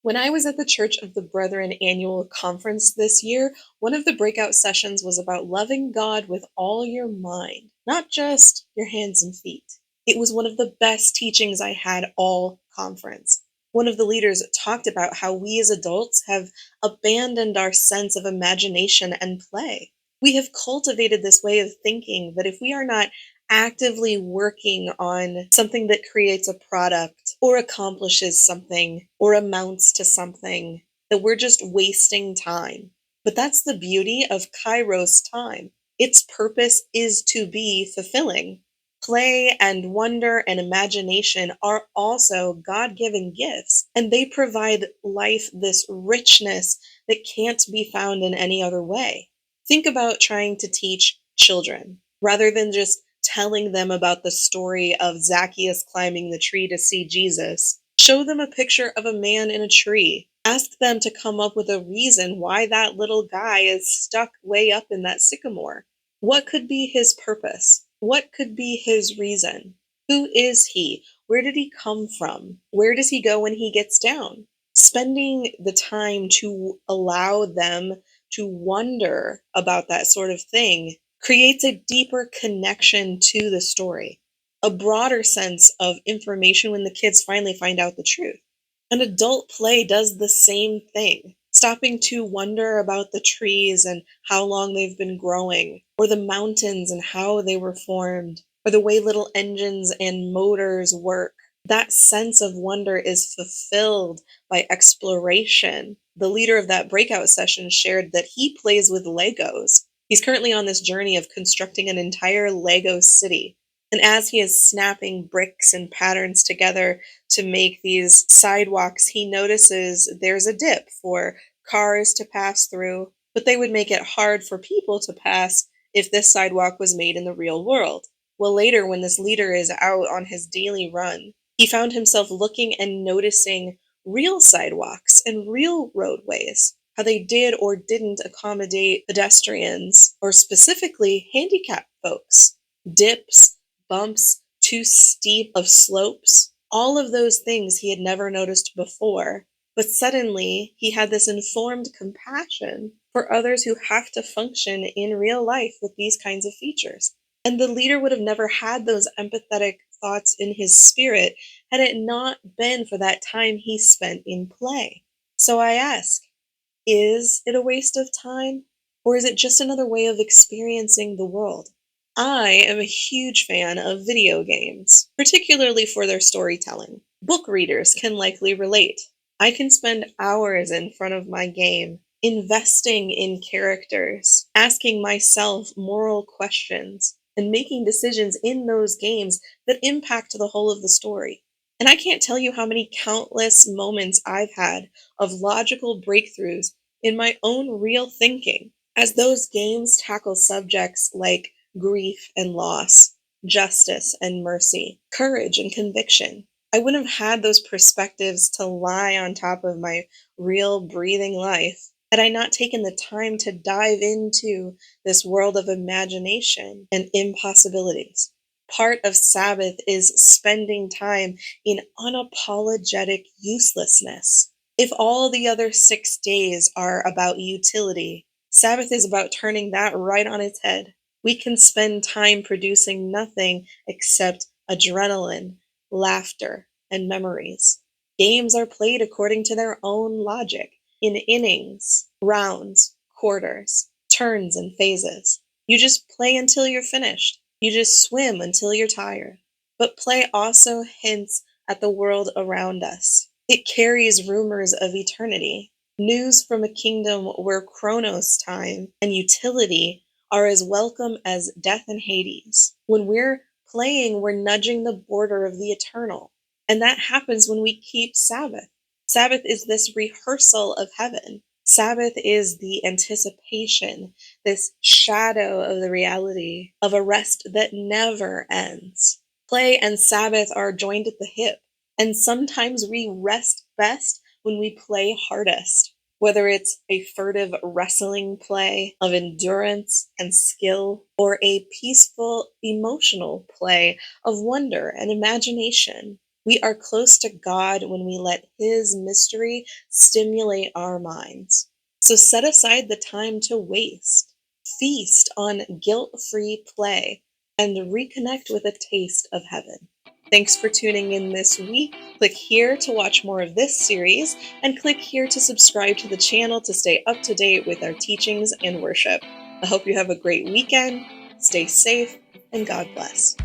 When I was at the Church of the Brethren annual conference this year, one of the breakout sessions was about loving God with all your mind, not just your hands and feet. It was one of the best teachings I had all conference. One of the leaders talked about how we as adults have abandoned our sense of imagination and play. We have cultivated this way of thinking that if we are not actively working on something that creates a product or accomplishes something or amounts to something, that we're just wasting time. But that's the beauty of Kairos time. Its purpose is to be fulfilling. Play and wonder and imagination are also God given gifts, and they provide life this richness that can't be found in any other way. Think about trying to teach children rather than just telling them about the story of Zacchaeus climbing the tree to see Jesus. Show them a picture of a man in a tree. Ask them to come up with a reason why that little guy is stuck way up in that sycamore. What could be his purpose? What could be his reason? Who is he? Where did he come from? Where does he go when he gets down? Spending the time to allow them to wonder about that sort of thing creates a deeper connection to the story, a broader sense of information when the kids finally find out the truth. An adult play does the same thing, stopping to wonder about the trees and how long they've been growing, or the mountains and how they were formed, or the way little engines and motors work. That sense of wonder is fulfilled by exploration. The leader of that breakout session shared that he plays with Legos. He's currently on this journey of constructing an entire Lego city. And as he is snapping bricks and patterns together to make these sidewalks, he notices there's a dip for cars to pass through, but they would make it hard for people to pass if this sidewalk was made in the real world. Well, later, when this leader is out on his daily run, he found himself looking and noticing real sidewalks and real roadways, how they did or didn't accommodate pedestrians, or specifically handicapped folks. Dips, bumps, too steep of slopes, all of those things he had never noticed before. But suddenly, he had this informed compassion for others who have to function in real life with these kinds of features. And the leader would have never had those empathetic thoughts in his spirit had it not been for that time he spent in play. So I ask, is it a waste of time? Or is it just another way of experiencing the world? I am a huge fan of video games, particularly for their storytelling. Book readers can likely relate. I can spend hours in front of my game, investing in characters, asking myself moral questions, and making decisions in those games that impact the whole of the story. And I can't tell you how many countless moments I've had of logical breakthroughs in my own real thinking as those games tackle subjects like grief and loss, justice and mercy, courage and conviction. I wouldn't have had those perspectives to lie on top of my real breathing life had I not taken the time to dive into this world of imagination and impossibilities. Part of Sabbath is spending time in unapologetic uselessness. If all the other 6 days are about utility, Sabbath is about turning that right on its head. We can spend time producing nothing except adrenaline, laughter, and memories. Games are played according to their own logic, in innings, rounds, quarters, turns, and phases. You just play until you're finished. You just swim until you're tired. But play also hints at the world around us. It carries rumors of eternity, news from a kingdom where chronos time and utility are as welcome as death and Hades. When we're playing, we're nudging the border of the eternal. And that happens when we keep Sabbath. Sabbath is this rehearsal of heaven. Sabbath is the anticipation, this shadow of the reality of a rest that never ends. Play and Sabbath are joined at the hip, and sometimes we rest best when we play hardest. Whether it's a furtive wrestling play of endurance and skill, or a peaceful emotional play of wonder and imagination. We are close to God when we let His mystery stimulate our minds. So set aside the time to waste, feast on guilt free play, and reconnect with a taste of heaven. Thanks for tuning in this week. Click here to watch more of this series, and click here to subscribe to the channel to stay up to date with our teachings and worship. I hope you have a great weekend, stay safe, and God bless.